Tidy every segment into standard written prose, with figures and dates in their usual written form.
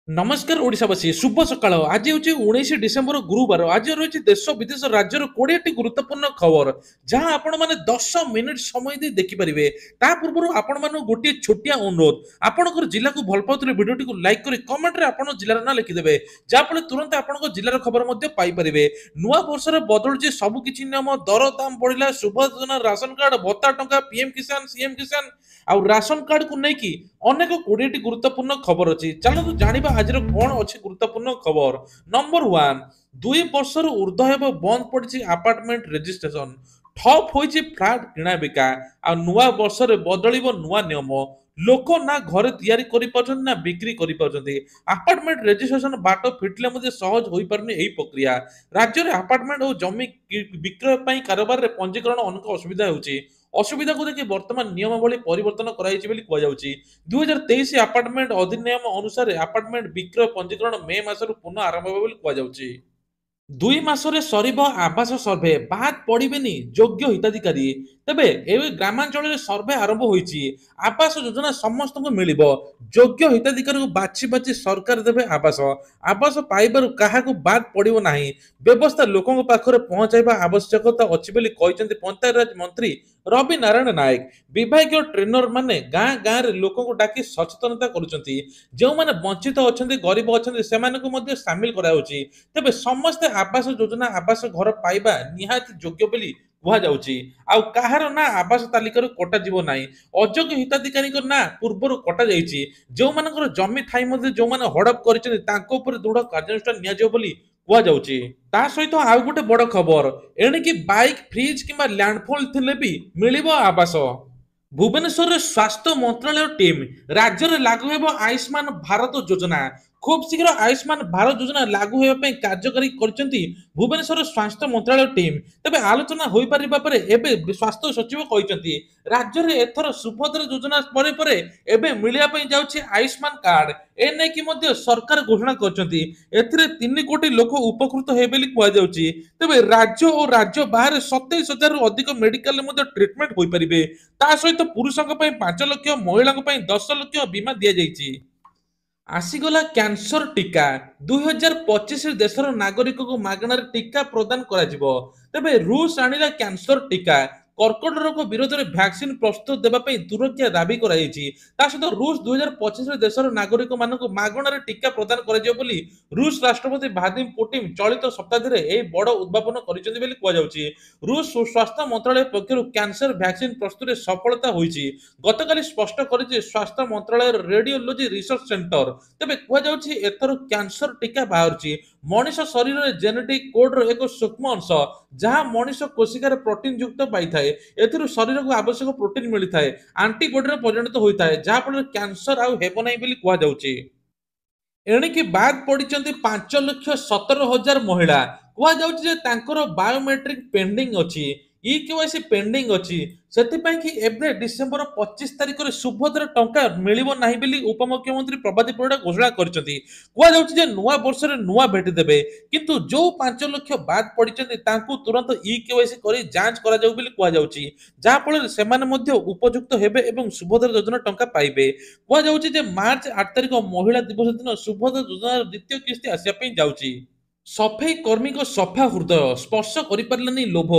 नमस्कार ओडिशावासी शुभ सकाळ आज हूँ 19 डिसेम्बर गुरुवार आज रही देश विदेश राज्यर 20टी गुरुत्वपूर्ण खबर जहां आपण माने 10 मिनिट समय दे देखिपारे ता पूर्व आपण मान गोटे छोटिया अनुरोध आपणकर जिला को भल पाते भिडियो को लाइक कर कमेंट रे आपण जिलार ना लिखिदेवे जहाँफल तुरंत आपण जिलार खबर पाइपर नुआ वर्ष बदल सब किसी नियम दर दाम बढ़ला सुभा योजना राशन कार्ड भत्ता टंका पीएम किसान सीएम किसान आउ राशन कार्ड को लेकिन अनेक 20टी गुरुत्वपूर्ण खबर अच्छी चलो जानिबा आज कौन अच्छी गुरुत्वपूर्ण खबर नंबर 1 2 वर्ष ऊर्ध्व बंद पड़ी अपार्टमेंट रेजिस्ट्रेशन ठप हो फ्लाट किणा बिका आ नुआ वर्ष बदल नुआ नियम लोक ना घरे तैयारी करि ना बिक्री करि अपार्टमेंट रेजिस्ट्रेशन बाट फिटले सहज हो पारनी यही प्रक्रिया राज्य में अपार्टमेंट और जमी विक्रय कारोबार रे पंजीकरण अनेक असुविधा होची असुविधा को देखिए वर्तमान नियमावली परिवर्तन कराई 2023 अपार्टमेंट अधिनियम अनुसार अपार्टमेंट विक्रय पंजीकरण मे मासर पुनः आरंभ होगा 2 मासरे सरीब आवास सर्वे बाद पड़ेनि योग्य हिताधिकारी तेबे ए ग्रामांचल सर्वे आरंभ होईची आवास योजना समस्त को मिल योग्य हिताधिकारी को बाछि बाछि सरकार देवे आवास आवास पाइबार क्या बाद पड़ो ना व्यवस्था लोकों पाखरे पहुंचाइबा आवश्यकता अच्छी बोली कहते पंचायत राज मंत्री रवि नारायण नायक विभाग ट्रेनर माने गाँ गाँ रे लोकों को डाकी सचेतनता करुछंती जो माने वंचित अछंती गरीब अछंती सेमाने को मध्य शामिल कराउची तेबे समस्त आवास योजना आवास घर पाइबा निहाती योग्य बोली कुहा जाउची आउ काहार ना आवास तालिकार कटा जीव नाही अयोग्य हिताधिकारी ना पूर्वर कटा जाइची जो मानकर जमी थाई मध्ये जो माने हड़प करिसथि तांको ऊपर दृढ़ कार्यानुष्ठान निया जाउ बोली कुहा जाउची ता सहित आउ गोटे बड़ खबर एणिकी बाइक फ्रिज किंबा लैंडफॉल थिले भी मिलिबो आवास भुवनेश्वर स्वास्थ्य मंत्रालय टीम राज्य में लागू हेब आयुष्मान भारत योजना खूब शीघ्र आयुष्मान भारत योजना लागू होगा कार्यकारी करछंती भुवनेश्वर स्वास्थ्य मंत्रालय टीम तबे आलोचना होई परिबा परे एबे स्वास्थ्य सचिव कहते राज्य में एथर सुभद्र योजना परे परे एबे मिलिया पई जाउछि आयुष्मान कार्ड ए नै कि मध्य सरकार घोषणा करछंती एथिरे 3 कोटी लोक उपकृत हे बेली कुआ जाउछि तबे राज्य और राज्य बाहर 27,000 रु अधिक मेडिकल मध्य ट्रीटमेंट होई परिबे ता सहित पुरुषक पई 5 लाख महिलाक पई 10 लाख बीमा दिया जाइछि आसीगला कैंसर टीका 2025 देशर नागरिक को मागणार टीका प्रदान करा तेबे रूस आनिला कैंसर टीका कर्कट रोग विरोध में वैक्सीन प्रस्तुत देवाई तुरंत दाबी सहित रूस 2025 देशर नागरिक मानक मागणार टीका प्रदान कर रूस राष्ट्रपति व्लादिमीर पुतिन चलित शताब्दी में बड़ उद्भावन कर रूस स्वास्थ्य मंत्रालय पक्षर कैंसर वैक्सीन प्रस्तुत सफलता होती गतकाली स्पष्ट कर स्वास्थ्य मंत्रालय रेडियोलोजी रिसर्च सेंटर तेज कहर कैंसर टीका बाहर मनीष शरीर में जेनेटिक कोड एक सूक्ष्म अंश जहां मनीष कोशिकार प्रोटीन युक्त पाई एथिरु शरीर को आवश्यक प्रोटीन मिलता है आंटीबॉडी परिणत होता है जहाँफल कैंसर आउ हेब ना कहुचे एणिकी बाद पड़ी 5,17,000 महिला कहु बायोमेट्रिक पेंडिंग अच्छी ई केवाईसी पेंडिंग अच्छी से एबे डिसेंबर 25 तारिख में सुभद्र टंका मिलिबो नाही बेली उपमुख्यमंत्री प्रभाती परिड़ा घोषणा करछंती कुआ नुआ वर्ष नुआ भेटी देबे किंतु जो 5 लाख बाद पड़िचंती तांकू तुरंत ई केवाईसी करी जांच करा जाउ बेली कुआ जाउची जहा फल सेमाने मध्य उपयुक्त हेबे एवं सुभद्र योजना टंका पाइबे कुआ जाउची जे मार्च 8 तारिख महिला दिवस दिन सुभद्र योजना द्वितीय किस्ती आसिया पई जाउची सफाई कर्मी को सफा हृदय स्पर्श करिपारलानी लोभ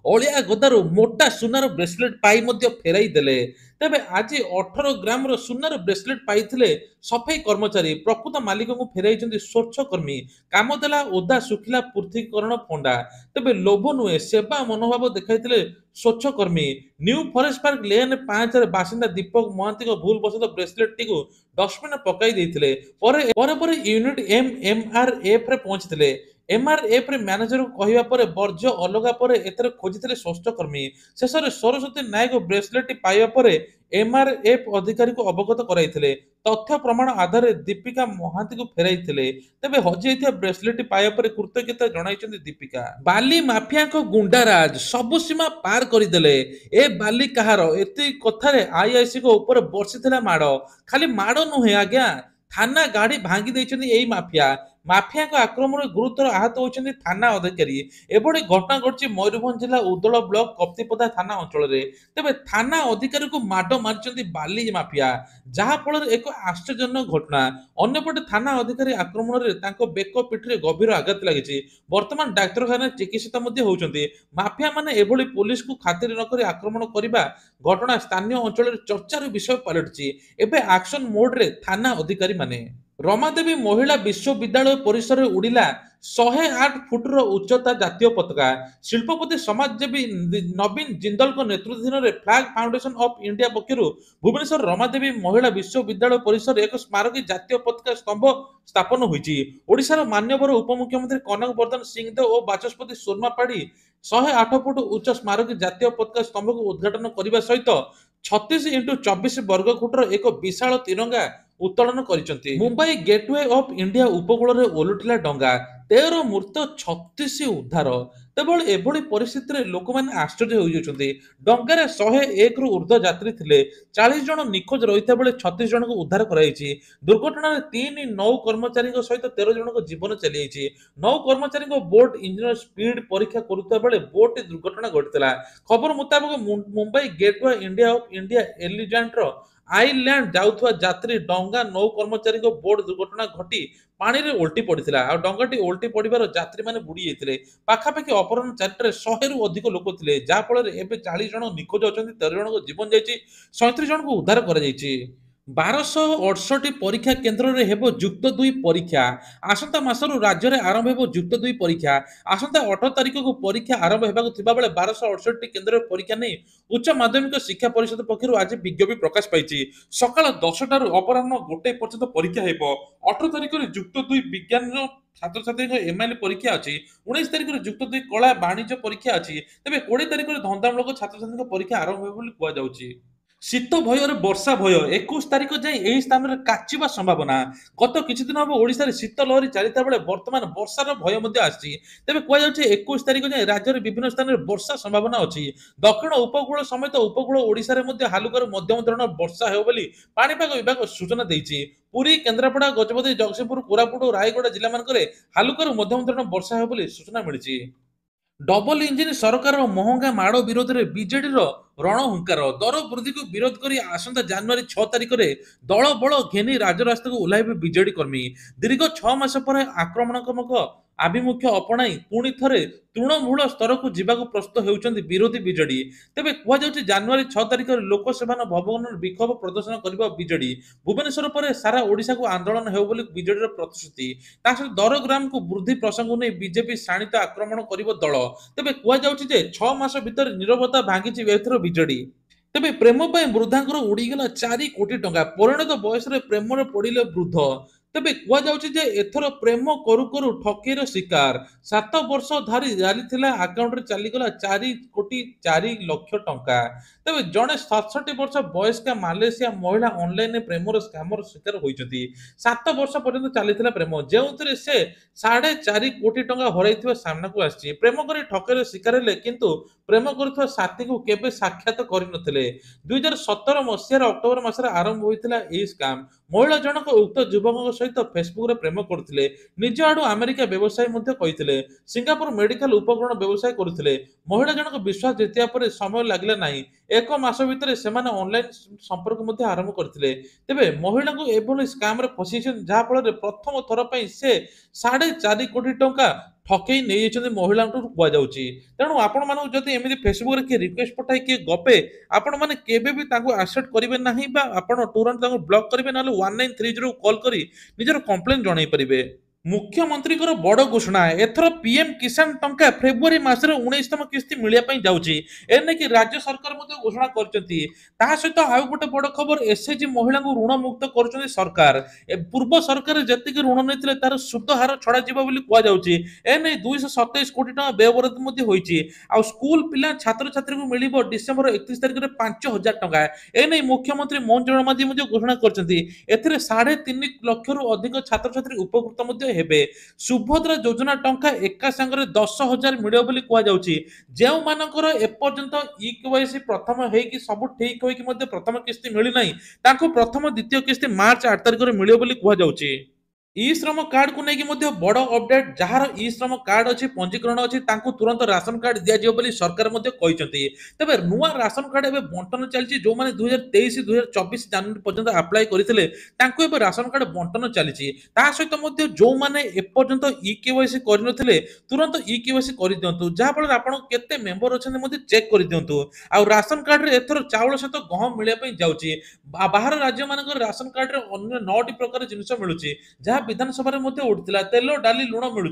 अलिया गदारू मोटा सुनार ब्रेसलेट पाई मध्य फेराई देले तेबे आज 18 ग्राम सुनार ब्रेसलेट पाइथिले सफाई कर्मचारी प्रकृत मालिक को फेराई स्वच्छ कर्मी काम देला ओदा सुखिला पृथकीकरण फंडा तेबे लोभ नुहे सेवा मनोभाव देखाइथिले स्वच्छ कर्मी न्यू फॉरेस्ट पार्क लेन 5 बासिंदा दीपक महांती को भूल बसत ब्रेसलेट टी को डस्टबिन पकाई देइथिले परे यूनिट एमआरएफ रे पहुंचथिले एमआरएफ रे मैनेजर को कहवा पर वर्ज्य अलगा पर एथरे खोजिथिले स्वस्थ कर्मी शेष में सरस्वती नायक ब्रेसलेट पाइबा पर एमआरएफ अधिकारी को अवगत कराइथिले तथ्य प्रमाण आधार दीपिका महांती को फेराइथिले तेबे हजि ब्रेसलेट पाइबा पर कृतज्ञता जणाइछन्ती दीपिका बाली माफिया को गुंडाराज सबु सीमा पार करदेले ए बाली कहार एति कथारे आईआईसी को ऊपर बर्षिथिला माड़ खाली माड़ नुहे आज्ञा थाना गाड़ी भांगी देइछन्ती एई माफिया ମାଫିଆଙ୍କ ଆକ୍ରମଣରେ ଗୁରୁତର ଆହତ ହୋଇଛନ୍ତି ଥାନା ଅଧିକାରୀ। ଏଭଳି ଘଟଣା ଘଟିଛି ମୟୂରଭଞ୍ଜ ଜିଲ୍ଲା ଉଦଳ ବ୍ଲକ କପ୍ତିପଦା ଥାନା ଅଞ୍ଚଳରେ। ତେବେ ଥାନା ଅଧିକାରୀଙ୍କୁ ମାଡ ମାରିଛନ୍ତି ବାଲି ମାଫିଆ, ଯାହା ଫଳରେ ଏକ ଆଶ୍ଚର୍ଯ୍ୟଜନକ ଘଟଣା। ଅନ୍ୟପଟେ ଥାନା ଅଧିକାରୀ ଆକ୍ରମଣରେ ତାଙ୍କ ବେକ ପିଠିରେ ଗଭୀର ଆଘାତ ଲାଗିଛି। ବର୍ତ୍ତମାନ ଡାକ୍ତରଖାନାରେ ଚିକିତ୍ସିତ ମଧ୍ୟ ହେଉଛନ୍ତି। ମାଫିଆ ମାନେ ଏଭଳି ପୋଲିସକୁ ଖାତିର ନକରି ଆକ୍ରମଣ କରିବା ଘଟଣା ସ୍ଥାନୀୟ ଅଞ୍ଚଳରେ ଚର୍ଚ୍ଚାର ବିଷୟ ପାଲଟିଛି। ଏବେ ଆକ୍ସନ ମୋଡରେ ଥାନା ଅଧିକାରୀ ମାନେ। ରମାଦେବୀ ମହିଳା ବିଶ୍ୱବିଦ୍ୟାଳୟ ପରିସରରେ ଉଡ଼ିଲା 108 ଫୁଟର ଉଚ୍ଚତା ଜାତୀୟ ପତାକା। ଶିଳ୍ପପତି ସମାଜସେବୀ ନବୀନ ଜିନ୍ଦଲଙ୍କ ନେତୃତ୍ୱାଧୀନରେ ଫ୍ଲାଗ ଫାଉଣ୍ଡେସନ ଅଫ୍ ଇଣ୍ଡିଆ ପକ୍ଷରୁ ଭୁବନେଶ୍ୱର ରମାଦେବୀ ମହିଳା ବିଶ୍ୱବିଦ୍ୟାଳୟ ପରିସରରେ ଏକ ସ୍ମାରକୀ ଜାତୀୟ ପତାକା ସ୍ତମ୍ଭ ସ୍ଥାପନ ହୋଇଛି। ଓଡ଼ିଶାର ମାନ୍ୟବର ଉପମୁଖ୍ୟମନ୍ତ୍ରୀ କନକ ବର୍ଦ୍ଧନ ସିଂଦେଓ ଓ ବାଚସ୍ପତି ସୁର୍ମା ପାଢ଼ୀ 108 ଫୁଟ ଉଚ୍ଚ ସ୍ମାରକୀ ଜାତୀୟ ପତାକା ସ୍ତମ୍ଭକୁ ଉଦ୍ଘାଟନ କରିବା ସହିତ 36x24 ବର୍ଗ ଫୁଟର ଏକ ବିଶାଳ ତିରଙ୍ଗା ଉତ୍ତୋଳନ କରିଛନ୍ତି। ମୁମ୍ବାଇ ଗେଟୱେ ଅଫ୍ ଇଣ୍ଡିଆ ଉପକୂଳରେ ଓଲଟିଲା ଡଙ୍ଗା, 13 ମୃତ 36 ଉଦ୍ଧାର। କେବଳ ଏଭଳି ପରିସ୍ଥିତିରେ ଲୋକମାନେ ଆଶ୍ଚର୍ଯ୍ୟ ହୋଇଯାଉଛନ୍ତି। ଡଙ୍ଗାରେ 101ରୁ ଉର୍ଦ୍ଧ୍ୱ ଯାତ୍ରୀ ଥିଲେ। 40 ଜଣ ନିଖୋଜ ରହିଥିବା ବେଳେ 36 ଜଣଙ୍କୁ ଉଦ୍ଧାର କରାଯାଇଛି। ଦୁର୍ଘଟଣାରେ 3 ନୌ କର୍ମଚାରୀଙ୍କ ସହିତ 13 ଜଣଙ୍କ ଜୀବନ ଚାଲିଯାଇଛି। ନୌ କର୍ମଚାରୀଙ୍କ ବୋଟ ଇଞ୍ଜିନର ସ୍ପିଡ ପରୀକ୍ଷା କରୁଥିବା ବେଳେ ବୋଟଟି ଦୁର୍ଘଟଣା ଘଟିଥିଲା। ଖବର ମୁତାବକ Mumbai gateway India of India ଏଲିଜାଣ୍ଟର ଆଇଲ୍ୟାଣ୍ଡ ଯାଉଥିବା ଯାତ୍ରୀ ଡଙ୍ଗା ନୌ କର୍ମଚାରୀଙ୍କ ବୋଟ ଦୁର୍ଘଟଣା ଘଟି ପାଣିରେ ଓଲଟି ପଡ଼ିଥିଲା। ଆଉ ଡଙ୍ଗାଟି ଓଲଟି ପଡ଼ିବାର ଯାତ୍ରୀମାନେ ବୁଡ଼ି ଯାଇଥିଲେ। ପାଖାପାଖି ଅପରାହ୍ନ 4ଟାରେ 100ରୁ ଅଧିକ ଲୋକ ଥିଲେ, ଯାହା ଫଳରେ ଏବେ 40 ଜଣ ନିଖୋଜ ଅଛନ୍ତି, 13 ଜଣଙ୍କ ଜୀବନ ଯାଇଛି, 37 ଜଣଙ୍କୁ ଉଦ୍ଧାର କରାଯାଇଛି। 1268 ପରୀକ୍ଷା କେନ୍ଦ୍ରରେ ହେବ ଯୁକ୍ତ 2 ପରୀକ୍ଷା। ଆସନ୍ତା ମାସରୁ ରାଜ୍ୟରେ ଆରମ୍ଭ ହେବ ଯୁକ୍ତ 2 ପରୀକ୍ଷା। ଆସନ୍ତା 18 ତାରିଖକୁ ପରୀକ୍ଷା ଆରମ୍ଭ ହେବାକୁ ଥିବାବେଳେ 1268 କେନ୍ଦ୍ରରେ ପରୀକ୍ଷା ନେଇ ଉଚ୍ଚ ମାଧ୍ୟମିକ ଶିକ୍ଷା ପରିଷଦ ପକ୍ଷରୁ ଆଜି ବିଜ୍ଞପ୍ତି ପ୍ରକାଶ ପାଇଛି। ସକାଳ 10ଟାରୁ ଅପରାହ୍ନ 1 ପର୍ଯ୍ୟନ୍ତ ପରୀକ୍ଷା ହେବ। 18 ତାରିଖରେ ଯୁକ୍ତ 2 ବିଜ୍ଞାନ ଛାତ୍ରଛାତ୍ରୀଙ୍କ ଏମଆଇଏଲ ପରୀକ୍ଷା ଅଛି। 19 ତାରିଖରେ ଯୁକ୍ତ 2 କଳା ବାଣିଜ୍ୟ ପରୀକ୍ଷା ଅଛି। ତେବେ 20 ତାରିଖରେ ଧନ୍ଦାମୂଳକ ଛାତ୍ରଛାତ୍ରୀଙ୍କ ପରୀକ୍ଷା ଆରମ୍ଭ ହେବ ବୋଲି କୁହାଯାଉଛି। ଶୀତ ଭୟରେ ବର୍ଷା ଭୟ, 21 ତାରିଖ ଯାଏଁ ଏହି ସ୍ଥାନରେ କାଚିବା ସମ୍ଭାବନା। ଗତ କିଛି ଦିନ ହେବ ଓଡ଼ିଶାରେ ଶୀତ ଲହରୀ ଚାଲିଥିବା ବେଳେ ବର୍ତ୍ତମାନ ବର୍ଷାର ଭୟ ମଧ୍ୟ ଆସିଛି। ତେବେ କୁହାଯାଉଛି 21 ତାରିଖ ଯାଏଁ ରାଜ୍ୟରେ ବିଭିନ୍ନ ସ୍ଥାନରେ ବର୍ଷା ସମ୍ଭାବନା ଅଛି। ଦକ୍ଷିଣ ଉପକୂଳ ସମେତ ଉପକୂଳ ଓଡ଼ିଶାରେ ମଧ୍ୟ ହାଲୁକାରୁ ମଧ୍ୟମ ଧରଣର ବର୍ଷା ହେବ ବୋଲି ପାଣିପାଗ ବିଭାଗ ସୂଚନା ଦେଇଛି। ପୁରୀ, କେନ୍ଦ୍ରାପଡ଼ା, ଗଜପତି, ଜଗତସିଂହପୁର, କୋରାପୁଟ ଓ ରାୟଗଡ଼ା ଜିଲ୍ଲାମାନଙ୍କରେ ହାଲୁକାରୁ ମଧ୍ୟମ ଧରଣର ବର୍ଷା ହେବ ବୋଲି ସୂଚନା ମିଳିଛି। ଡବଲ ଇଞ୍ଜିନ ସରକାରର ମହଙ୍ଗା ମାଡ଼ ବିରୋଧରେ ବିଜେଡିର ରଣହୁଙ୍କାର। ଦର ବୃଦ୍ଧିକୁ ବିରୋଧ କରି ଆସନ୍ତା ଜାନୁଆରୀ 6 ତାରିଖରେ ଦଳ ବଳ ଘେନି ରାଜରାସ୍ତାକୁ ଓହ୍ଲାଇବେ ବିଜେଡି କର୍ମୀ। ଦୀର୍ଘ 6 ମାସ ପରେ ଆକ୍ରମଣାତ୍ମକ ଆଭିମୁଖ୍ୟ ଅପଣାଇ ପୁଣି ଥରେ ତୃଣମୂଳ ସ୍ତରକୁ ଯିବାକୁ ପ୍ରସ୍ତୁତ ହେଉଛନ୍ତି ବିରୋଧୀ ବିଜେଡି। ତେବେ କୁହାଯାଉଛି ଜାନୁଆରୀ 6 ତାରିଖରେ ଲୋକସେବା ଭବନରେ ବିକ୍ଷୋଭ ପ୍ରଦର୍ଶନ କରିବ ବିଜେଡି। ଭୁବନେଶ୍ୱର ପରେ ସାରା ଓଡ଼ିଶାକୁ ଆନ୍ଦୋଳନ ହେବ ବୋଲି ବିଜେଡିର ପ୍ରତିଶ୍ରୁତି। ତା ସହିତ ଦରଦାମକୁ ବୃଦ୍ଧି ପ୍ରସଙ୍ଗକୁ ନେଇ ବିଜେପି ଶାଣିତ ଆକ୍ରମଣ କରିବ ଦଳ। ତେବେ କୁହାଯାଉଛି ଯେ 6 ମାସ ଭିତରେ ନୀରବତା ଭାଙ୍ଗିଛି ଏଥର ବିଜେଡି। ତେବେ ପ୍ରେମ ପାଇଁ ବୃଦ୍ଧାଙ୍କର ଉଡ଼ିଗଲା 4 କୋଟି ଟଙ୍କା, ପରିଣତ ବୟସରେ ପ୍ରେମରେ ପଡ଼ିଲେ ବୃଦ୍ଧ। ତେବେ କୁହାଯାଉଛି ଯେ ଏଥର ପ୍ରେମ କରୁ କରୁ ଠକେଇର ଶିକାର। 7 ବର୍ଷ ଧରି ଚାଲିଥିଲା ଆକାଉଣ୍ଟରେ ଚାଲିଗଲା 4 କୋଟି 4 ଲକ୍ଷ ଟଙ୍କା। ତେବେ ଜଣେ 67 ବର୍ଷ ବୟସ୍କା ମାଲେସିଆ ମହିଳା ଅନଲାଇନରେ ପ୍ରେମର ସ୍କାମର ଶିକାର ହୋଇଛନ୍ତି। 7 ବର୍ଷ ପର୍ଯ୍ୟନ୍ତ ଚାଲିଥିଲା ପ୍ରେମ, ଯେଉଁଥିରେ ସେ 4.5 କୋଟି ଟଙ୍କା ହରାଇଥିବା ସାମ୍ନାକୁ ଆସିଛି। ପ୍ରେମ କରି ଠକେଇର ଶିକାର ହେଲେ, କିନ୍ତୁ ପ୍ରେମ କରୁଥିବା ସାଥୀଙ୍କୁ କେବେ ସାକ୍ଷାତ କରିନଥିଲେ। 2017 ମସିହାର ଅକ୍ଟୋବର ମାସରେ ଆରମ୍ଭ ହୋଇଥିଲା ଏହି ସ୍କାମ। ମହିଳା ଜଣକ ଉକ୍ତ ଯୁବକଙ୍କ ସହିତ ଫେସବୁକରେ ପ୍ରେମ କରୁଥିଲେ। ନିଜ ଆଡୁ ଆମେରିକା ବ୍ୟବସାୟ ମଧ୍ୟ କହିଥିଲେ। ସିଙ୍ଗାପୁର ମେଡିକାଲ ଉପକରଣ ବ୍ୟବସାୟ କରୁଥିଲେ। ମହିଳା ଜଣକ ବିଶ୍ୱାସ ଜିତିବା ପରେ ସମୟ ଲାଗିଲା ନାହିଁ। 1 ମାସ ଭିତରେ ସେମାନେ ଅନଲାଇନ ସମ୍ପର୍କ ମଧ୍ୟ ଆରମ୍ଭ କରିଥିଲେ। ତେବେ ମହିଳାଙ୍କୁ ଏଭଳି ସ୍କାମରେ ଫସିଛନ୍ତି, ଯାହା ଫଳରେ ପ୍ରଥମ ଥର ପାଇଁ ସେ 4.5 କୋଟି ଟଙ୍କା ଠକେଇ ନେଇଯାଇଛନ୍ତି ମହିଳାଙ୍କଠୁ କୁହାଯାଉଛି। ତେଣୁ ଆପଣମାନଙ୍କୁ ଯଦି ଏମିତି ଫେସବୁକରେ କିଏ ରିକ୍ୱେଷ୍ଟ ପଠାଇ କିଏ ଗପେ, ଆପଣମାନେ କେବେ ବି ତାଙ୍କୁ ଆକ୍ସେପ୍ଟ କରିବେ ନାହିଁ, ବା ଆପଣ ତୁରନ୍ତ ତାଙ୍କୁ ବ୍ଲକ୍ କରିବେ, ନହେଲେ 1930 କଲ୍ କରି ନିଜର କମ୍ପ୍ଲେନ୍ ଜଣାଇ ପାରିବେ। ମୁଖ୍ୟମନ୍ତ୍ରୀଙ୍କର ବଡ଼ ଘୋଷଣା, ଏଥର ପିଏମ୍ କିଷାନ ଟଙ୍କା ଫେବୃଆରୀ ମାସରେ 19ତମ କିସ୍ତି ମିଳିବା ପାଇଁ ଯାଉଛି। ଏନେଇକି ରାଜ୍ୟ ସରକାର ମଧ୍ୟ ଘୋଷଣା କରିଛନ୍ତି। ତା ସହିତ ଆଉ ଗୋଟେ ବଡ଼ ଖବର, ଏସଏଚଜି ମହିଳାଙ୍କୁ ଋଣ ମୁକ୍ତ କରୁଛନ୍ତି ସରକାର। ପୂର୍ବ ସରକାର ଯେତିକି ଋଣ ନେଇଥିଲେ ତାର ସୁଧ ହାର ଛଡ଼ାଯିବ ବୋଲି କୁହାଯାଉଛି। ଏନେଇ 227 କୋଟି ଟଙ୍କା ବ୍ୟୟବରାଦ ମଧ୍ୟ ହୋଇଛି। ଆଉ ସ୍କୁଲ ପିଲା ଛାତ୍ରଛାତ୍ରୀଙ୍କୁ ମିଳିବ ଡିସେମ୍ବର 31 ତାରିଖରେ 5,000 ଟଙ୍କା। ଏନେଇ ମୁଖ୍ୟମନ୍ତ୍ରୀ ମୋହନ ମାଝୀ ମଧ୍ୟ ଘୋଷଣା କରିଛନ୍ତି। ଏଥିରେ 3.5 ଲକ୍ଷରୁ ଅଧିକ ଛାତ୍ରଛାତ୍ରୀ ଉପକୃତ ମଧ୍ୟ ହେବେ। ସୁଭଦ୍ରା ଯୋଜନା ଟଙ୍କା ଏକା ସାଙ୍ଗରେ 10,000 ମିଳିବ ବୋଲି କୁହାଯାଉଛି। ଯେଉଁମାନଙ୍କର ଏପର୍ଯ୍ୟନ୍ତ ଇକେୱାଇସି ପ୍ରଥମ ହେଇକି ସବୁ ଠିକ ହୋଇକି ମଧ୍ୟ ପ୍ରଥମ କିସ୍ତି ମିଳିନାହିଁ, ତାଙ୍କୁ ପ୍ରଥମ ଦ୍ୱିତୀୟ କିସ୍ତି ମାର୍ଚ୍ଚ 8 ତାରିଖରେ ମିଳିବ ବୋଲି କୁହାଯାଉଛି। ଇ ଶ୍ରମ कार्ड को लेकिन मध्य बड़ अपडेट जार इ श्रम कार्ड अच्छी पंजीकरण अच्छी तुरंत राशन कार्ड दिज्व बोली सरकार तेज नुआ राशन कार्ड एवं बंटन चलती जो मैंने 2023-2024 जनवरी पर्यंत अप्लाई करते राशन कार्ड बंटन चली सहित जो मैंने एपर्यंत इ केवाईसी कर तुरंत इ केवाईसी कर दिंतु जहाँफल आप मेम्बर अच्छा चेक कर दिंतु आ राशन कार्ड रे एथर चाउल सहित गहम मिलने जाऊँगी बाहर राज्य मान राशन कार्ड रे अन्य 9टी प्रकार जिनस मिलूँ जहाँ विधानसभा उठा तेल डाली लुण मिलूँ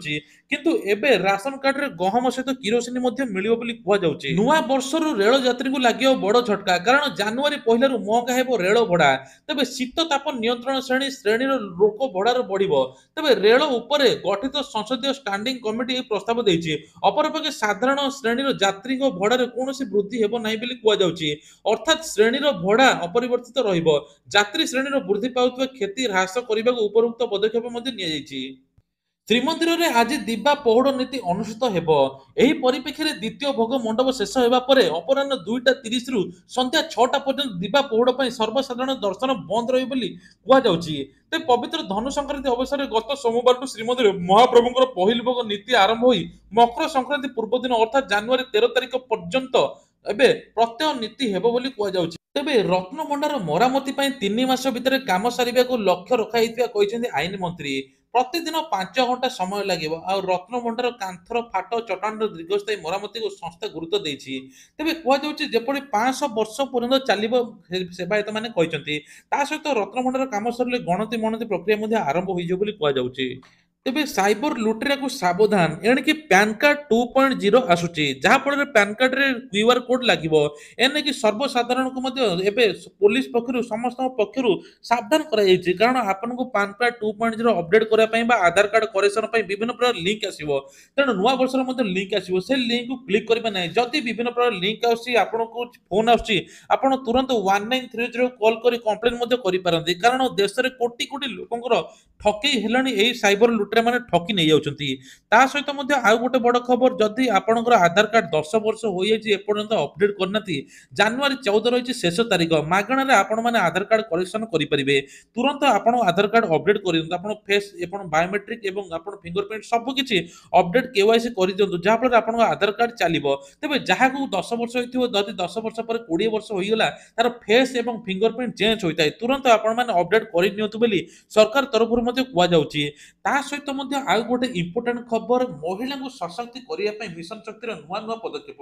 किंतु एबे राशन कार्ड रे गहम सहित किरोसिनी मिलियो बोली कहुযাଉଛି नुआ वर्षर रेल यात्री को लगे बड़ झटका कारण जनवरी पहलू महंगा हेब रेल भड़ा तेज शीत ताप नियंत्रण श्रेणी लोक भड़ार बढ़ तेज रेल उपर गठित संसदीय स्टैंडिंग कमिटी प्रस्ताव देछि अपरपक्षे साधारण श्रेणी यात्री भड़ार कौन वृद्धि हेब ना कहुযাଉଛି अर्थात श्रेणी भड़ा अपरिवर्तित रहिबो यात्री श्रेणी वृद्धि पाउଥିବା क्षति ह्रास करने उपरोक्त पदक्षेप श्रीमंदिर में आज दिवा पहुड़ नीति अनुष्ठित हेब एही परिप्रेक्षी में द्वितीय भोग मंडप शेष होगा अपराह 2:30 रु संध्या 6टा पर्यंत दिवा पहुड़ पर सर्वसाधारण दर्शन बंद रही ते पवित्र धनु संक्रांति अवसर में गत सोमवार श्रीमंदिर महाप्रभुଙ୍କର पहिल भोग नीति आरंभ हो मकर संक्रांति पूर्व दिन अर्थात जनवरी 13 तारिख पर्यंत एबे प्रत्यय नीति हेब बोली कहुযাଉଛି तेबे रत्नभंडार मरामती 3 मास भितर काम सारिबा को लक्ष्य रखाइथिबा आईन मंत्री प्रतिदिन 5 घंटा समय लगे रत्नभंडार कांथर फाट चट्टान दीर्घस्थायी मरामती को संस्था गुरुत्व देछि तेबे कहुଯାଉଛି जेपरि 500 वर्ष पर्यंत चलिबो सेवायत माने कहिसंती ता सहित रत्नभंडार काम सरले गणति मनति प्रक्रिया मध्ये आरंभ होइजो बोली कहुଯାଉଛି तेबे साइबर लुटेरा को सावधान एणिकी पैन कार्ड 2.0 आसुची जहाँ फल पैन कार्ड रे क्यूआर कोड लगिबो एने की सर्वसाधारण को मध्य एबे पुलिस पक्षरु समस्त पक्षरु सावधान करा जायछि कारण आपन को पैन कार्ड 2.0 अपडेट करा पई बा आधार कार्ड करेक्शन पई विभिन्न प्रकार लिंक आसीबो तेणु नुआ वर्ष रे मध्य लिंक आसीबो से लिंक को क्लिक करबे नै जति विभिन्न प्रकार लिंक आसी आपन को फोन आसी आपन तुरंत 1930 कॉल करी कंप्लेन मध्य करि पारंती कारण देश रे कोटी कोटी लोकंकर ठकेई हेलानी एही साइबर लुटेरा माने ठकी नै जाउछंती ता सहित मध्य आ गोटे बड़ खबर जदि आपनकर आधार कार्ड 10 वर्ष होई जाय एपर्यंत अपडेट करनाती जनवरी 14 रही शेष तारीख मागणा रे आपण माने आधार कार्ड करेक्शन करि परिबे तुरंत आपण आधार कार्ड अपडेट करि दियंतु आपण फेस आपण बायोमेट्रिक एवं आपण फिंगरप्रिंट सब किछि अपडेट केवाईसी करि दियंतु जहा फल आपण आधार कार्ड चलिबो तबे जहा को 10 वर्ष होइथिबो जदि 10 वर्ष पर 20 वर्ष होई गेला तार फेस एवं फिंगरप्रिंट चेंज होइताय तुरंत आपण माने अपडेट करि नियंतु बोली सरकार तरफ मध्य कुआ जाउची ता सहित मध्य आ गोटे इंपोर्टेंट खबर महिला को सशक्ति करिया पई मिशन शक्तिर नुआ नुआ पदक्षेप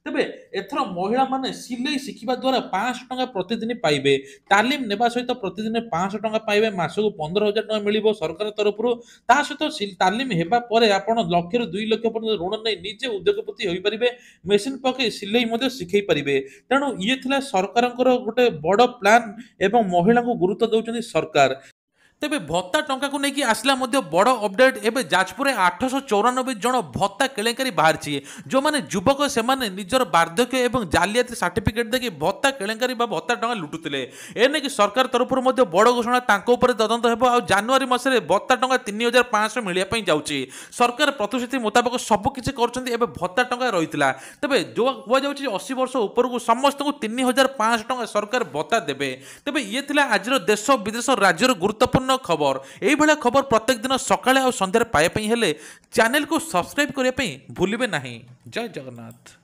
तेबे एथर महिला माने सिलाई शिखिबा द्वारा 500 टका प्रतिदिन पाइबे तालीम नेबा सहित प्रतिदिन 500 टका पाइबे मासको 15,000 टका मिलिबो सरकार तरफ ता सहित तालीम हेबा परे आपण लक्ष रु 2 लाख पर्यंत ऋण नै निजे उद्योगपति होई परिबे मेसिन पके सिलाई मध्ये सिखै परिबे तेणु ये थिला सरकारଙ୍କର गोटे बड़ प्लान एवं महिला को गुरुत्व दउचंदी सरकार तेबे भत्ता टंका को लेकिन आसला बड़ अपडेट एवं जाजपुर 894 जन भत्ता केलेंकारी बाहरी जो माने युवक से निजर बार्धक्य एवं जालियाती सर्टिफिकेट देखिए भत्ता केलेंकारी भत्ता टंका लुटुले एने कि सरकार तरफ बड़ घोषणा तदंत हो जनवरी मसरे भत्ता टंका 3,500 मिलने जाऊँगी सरकार प्रतिश्रुति मुताबक सबकि कर भत्ता टंका रही तेज जो कहुच्छी 80 वर्ष उपरकू समस्त को 3,500 टंका सरकार भत्ता देवे तेज ये आज देश विदेश राज्यर गुरुत्वपूर्ण खबर यही खबर प्रत्येक दिन सकाळे और संध्यारे पाइबा हेले चैनल को सब्सक्राइब करने भूलिए नहीं। जय जगन्नाथ।